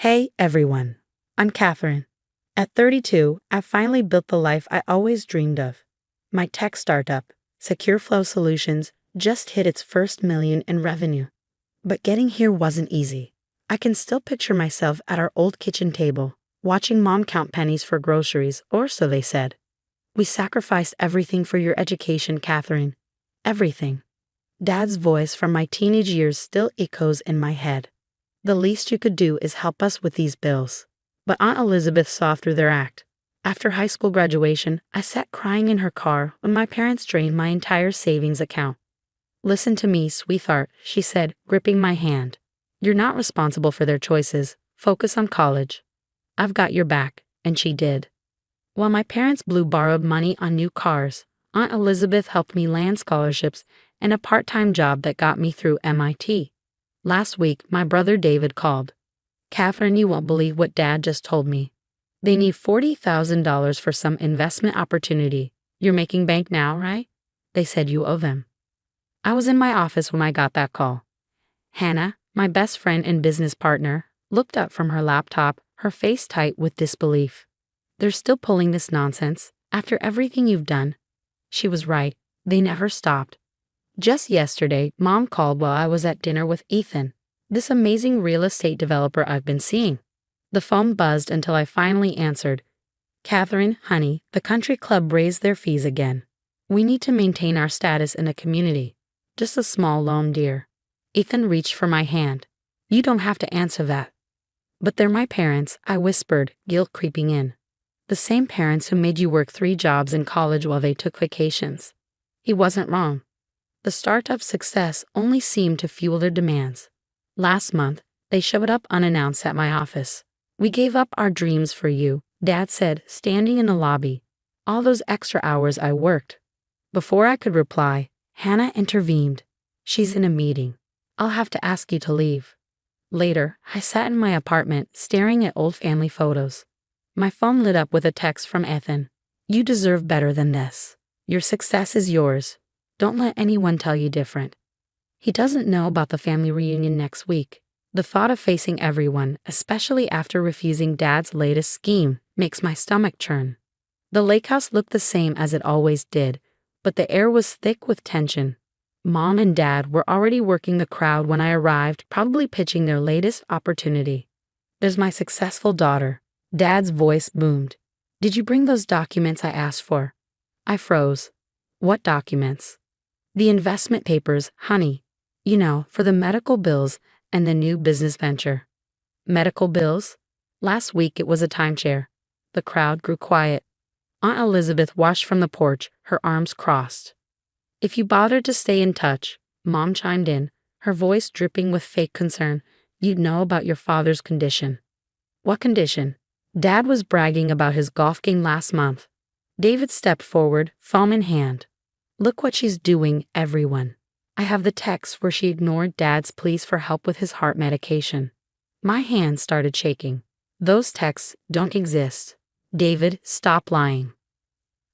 Hey everyone, I'm Catherine. At 32, I finally built the life I always dreamed of. My tech startup, Secure Flow Solutions, just hit its first million in revenue. But getting here wasn't easy. I can still picture myself at our old kitchen table, watching mom count pennies for groceries, or so they said. We sacrificed everything for your education, Catherine. Everything. Dad's voice from my teenage years still echoes in my head. The least you could do is help us with these bills. But Aunt Elizabeth saw through their act. After high school graduation, I sat crying in her car when my parents drained my entire savings account. "Listen to me, sweetheart," she said, gripping my hand. "You're not responsible for their choices. Focus on college. I've got your back," and she did. While my parents blew borrowed money on new cars, Aunt Elizabeth helped me land scholarships and a part-time job that got me through MIT. Last week, my brother David called. "Catherine, you won't believe what Dad just told me. They need $40,000 for some investment opportunity. You're making bank now, right? They said you owe them." I was in my office when I got that call. Hannah, my best friend and business partner, looked up from her laptop, her face tight with disbelief. "They're still pulling this nonsense, after everything you've done." She was right. They never stopped. Just yesterday, Mom called while I was at dinner with Ethan, this amazing real estate developer I've been seeing. The phone buzzed until I finally answered. "Catherine, honey, the country club raised their fees again. We need to maintain our status in the community. Just a small loan, dear." Ethan reached for my hand. "You don't have to answer that." "But they're my parents," I whispered, guilt creeping in. "The same parents who made you work 3 jobs in college while they took vacations." He wasn't wrong. The startup's success only seemed to fuel their demands. Last month, they showed up unannounced at my office. "We gave up our dreams for you," Dad said, standing in the lobby. "All those extra hours I worked." Before I could reply, Hannah intervened. "She's in a meeting. I'll have to ask you to leave." Later, I sat in my apartment staring at old family photos. My phone lit up with a text from Ethan. "You deserve better than this. Your success is yours. Don't let anyone tell you different." He doesn't know about the family reunion next week. The thought of facing everyone, especially after refusing Dad's latest scheme, makes my stomach churn. The lake house looked the same as it always did, but the air was thick with tension. Mom and Dad were already working the crowd when I arrived, probably pitching their latest opportunity. "There's my successful daughter." Dad's voice boomed. "Did you bring those documents I asked for?" I froze. "What documents?" "The investment papers, honey. You know, for the medical bills and the new business venture." "Medical bills?" Last week it was a timeshare. The crowd grew quiet. Aunt Elizabeth watched from the porch, her arms crossed. "If you bothered to stay in touch," Mom chimed in, her voice dripping with fake concern, "you'd know about your father's condition." "What condition?" "Dad was bragging about his golf game last month." David stepped forward, phone in hand. "Look what she's doing, everyone." I have the text where she ignored Dad's pleas for help with his heart medication. My hand started shaking. "Those texts don't exist. David, stop lying."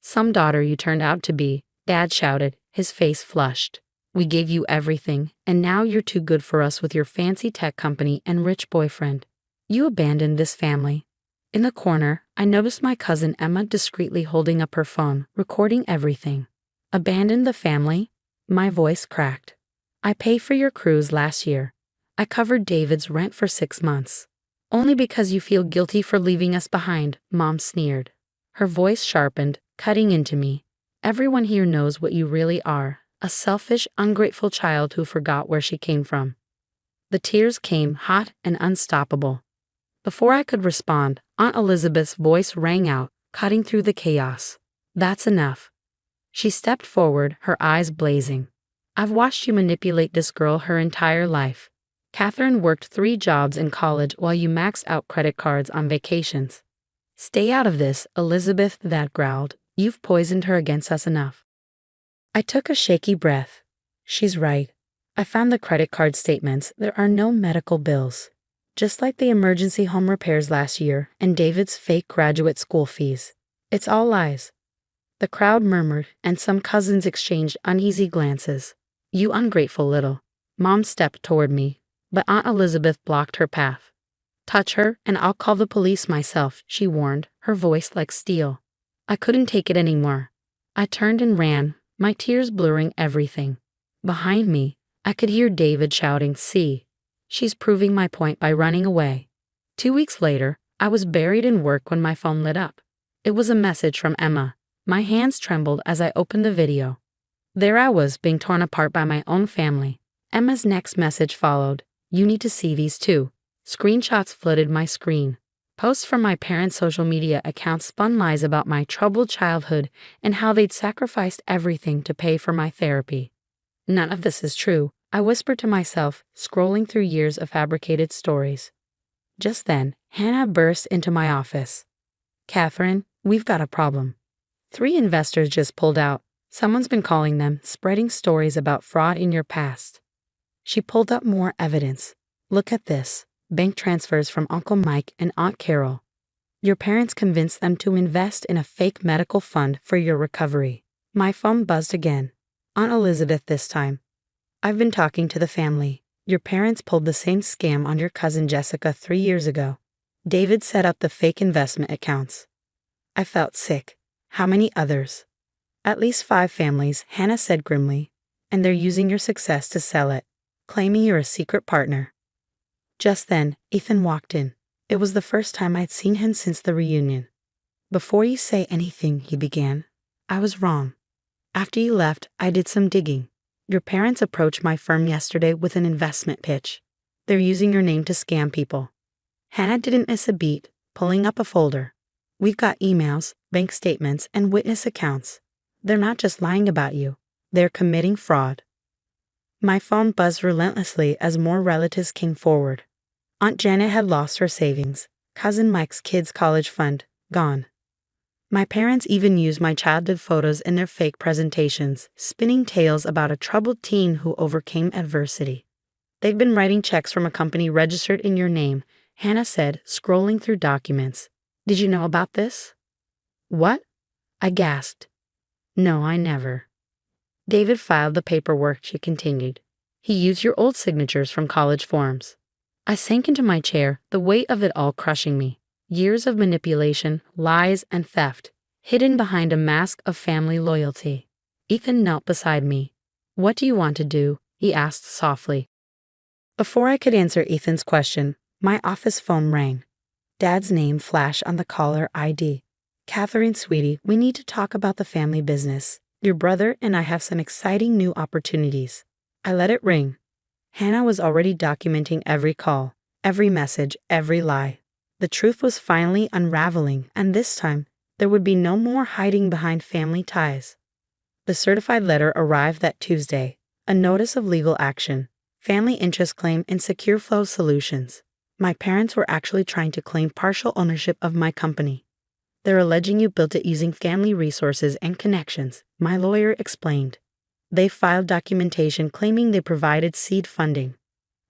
"Some daughter you turned out to be," Dad shouted, his face flushed. "We gave you everything, and now you're too good for us with your fancy tech company and rich boyfriend. You abandoned this family." In the corner, I noticed my cousin Emma discreetly holding up her phone, recording everything. "Abandoned the family?" My voice cracked. "I paid for your cruise last year. I covered David's rent for 6 months. Only because you feel guilty for leaving us behind," Mom sneered. Her voice sharpened, cutting into me. "Everyone here knows what you really are, a selfish, ungrateful child who forgot where she came from." The tears came hot and unstoppable. Before I could respond, Aunt Elizabeth's voice rang out, cutting through the chaos. "That's enough." She stepped forward, her eyes blazing. "I've watched you manipulate this girl her entire life. Catherine worked 3 jobs in college while you maxed out credit cards on vacations." "Stay out of this, Elizabeth," Dad growled. "You've poisoned her against us enough." I took a shaky breath. She's right. I found the credit card statements. There are no medical bills. Just like the emergency home repairs last year and David's fake graduate school fees. It's all lies. The crowd murmured, and some cousins exchanged uneasy glances. "You ungrateful little." Mom stepped toward me, but Aunt Elizabeth blocked her path. Touch her, and I'll call the police myself, she warned, her voice like steel. I couldn't take it anymore. I turned and ran, my tears blurring everything. Behind me, I could hear David shouting, "See, she's proving my point by running away." 2 weeks later, I was buried in work when my phone lit up. It was a message from Emma. My hands trembled as I opened the video. There I was, being torn apart by my own family. Emma's next message followed. "You need to see these too." Screenshots flooded my screen. Posts from my parents' social media accounts spun lies about my troubled childhood and how they'd sacrificed everything to pay for my therapy. None of this is true, I whispered to myself, scrolling through years of fabricated stories. Just then, Hannah burst into my office. "Catherine, we've got a problem. 3 investors just pulled out. Someone's been calling them, spreading stories about fraud in your past." She pulled up more evidence. "Look at this. Bank transfers from Uncle Mike and Aunt Carol. Your parents convinced them to invest in a fake medical fund for your recovery." My phone buzzed again. Aunt Elizabeth this time. "I've been talking to the family. Your parents pulled the same scam on your cousin Jessica 3 years ago. David set up the fake investment accounts." I felt sick. "How many others?" "At least 5 families," Hannah said grimly. "And they're using your success to sell it, claiming you're a secret partner." Just then, Ethan walked in. It was the first time I'd seen him since the reunion. "Before you say anything," he began, "I was wrong. After you left, I did some digging. Your parents approached my firm yesterday with an investment pitch. They're using your name to scam people." Hannah didn't miss a beat, pulling up a folder. "We've got emails, bank statements, and witness accounts. They're not just lying about you. They're committing fraud." My phone buzzed relentlessly as more relatives came forward. Aunt Janet had lost her savings. Cousin Mike's kids' college fund, gone. My parents even used my childhood photos in their fake presentations, spinning tales about a troubled teen who overcame adversity. "They've been writing checks from a company registered in your name," Hannah said, scrolling through documents. "Did you know about this?" "What?" I gasped. "No, I never." "David filed the paperwork," she continued. "He used your old signatures from college forms." I sank into my chair, the weight of it all crushing me. Years of manipulation, lies, and theft, hidden behind a mask of family loyalty. Ethan knelt beside me. "What do you want to do?" he asked softly. Before I could answer Ethan's question, my office phone rang. Dad's name flashed on the caller ID. "Catherine, sweetie, we need to talk about the family business. Your brother and I have some exciting new opportunities." I let it ring. Hannah was already documenting every call, every message, every lie. The truth was finally unraveling, and this time, there would be no more hiding behind family ties. The certified letter arrived that Tuesday, a notice of legal action, family interest claim, and secure flow solutions. My parents were actually trying to claim partial ownership of my company. "They're alleging you built it using family resources and connections," my lawyer explained. "They filed documentation claiming they provided seed funding."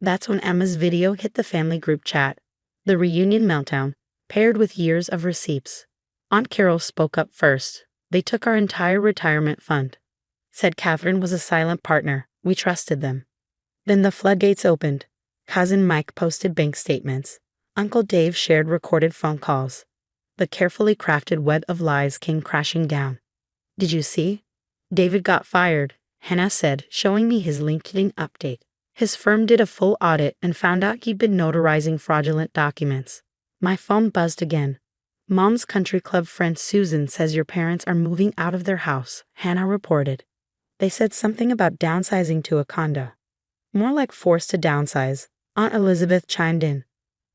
That's when Emma's video hit the family group chat. The reunion meltdown, paired with years of receipts. Aunt Carol spoke up first. "They took our entire retirement fund. Said Catherine was a silent partner. We trusted them." Then the floodgates opened. Cousin Mike posted bank statements. Uncle Dave shared recorded phone calls. The carefully crafted web of lies came crashing down. "Did you see? David got fired," Hannah said, showing me his LinkedIn update. His firm did a full audit and found out he'd been notarizing fraudulent documents. My phone buzzed again. "Mom's country club friend Susan says your parents are moving out of their house," Hannah reported. "They said something about downsizing to a condo." "More like forced to downsize," Aunt Elizabeth chimed in.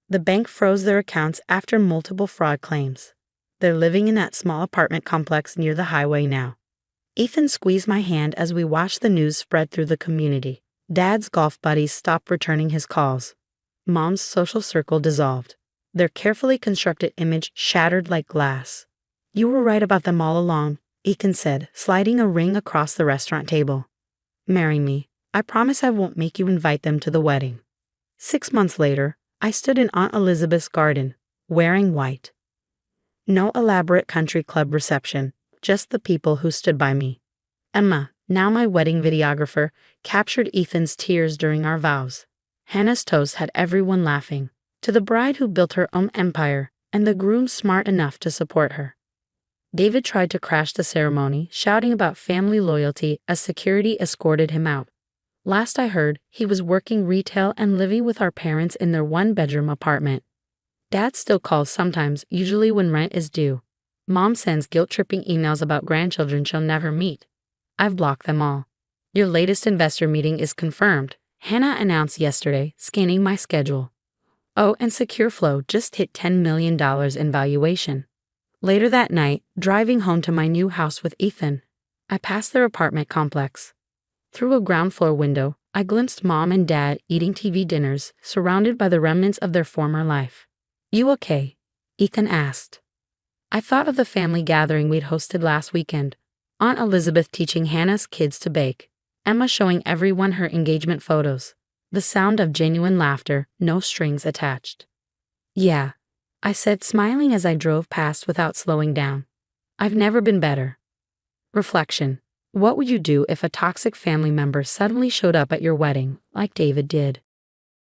"The bank froze their accounts after multiple fraud claims. They're living in that small apartment complex near the highway now." Ethan squeezed my hand as we watched the news spread through the community. Dad's golf buddies stopped returning his calls. Mom's social circle dissolved. Their carefully constructed image shattered like glass. "You were right about them all along," Ethan said, sliding a ring across the restaurant table. "Marry me. I promise I won't make you invite them to the wedding." 6 months later, I stood in Aunt Elizabeth's garden, wearing white. No elaborate country club reception, just the people who stood by me. Emma, now my wedding videographer, captured Ethan's tears during our vows. Hannah's toast had everyone laughing. to the bride who built her own empire and the groom smart enough to support her. David tried to crash the ceremony, shouting about family loyalty as security escorted him out. Last I heard, he was working retail and living with our parents in their one-bedroom apartment. Dad still calls sometimes, usually when rent is due. Mom sends guilt-tripping emails about grandchildren she'll never meet. I've blocked them all. Your latest investor meeting is confirmed, Hannah announced yesterday, scanning my schedule. Oh, and SecureFlow just hit $10 million in valuation. Later that night, driving home to my new house with Ethan, I passed their apartment complex. Through a ground floor window, I glimpsed Mom and Dad eating TV dinners, surrounded by the remnants of their former life. You okay? Ethan asked. I thought of the family gathering we'd hosted last weekend. Aunt Elizabeth teaching Hannah's kids to bake, Emma showing everyone her engagement photos, the sound of genuine laughter, no strings attached. Yeah, I said, smiling as I drove past without slowing down. I've never been better. Reflection. What would you do if a toxic family member suddenly showed up at your wedding, like David did?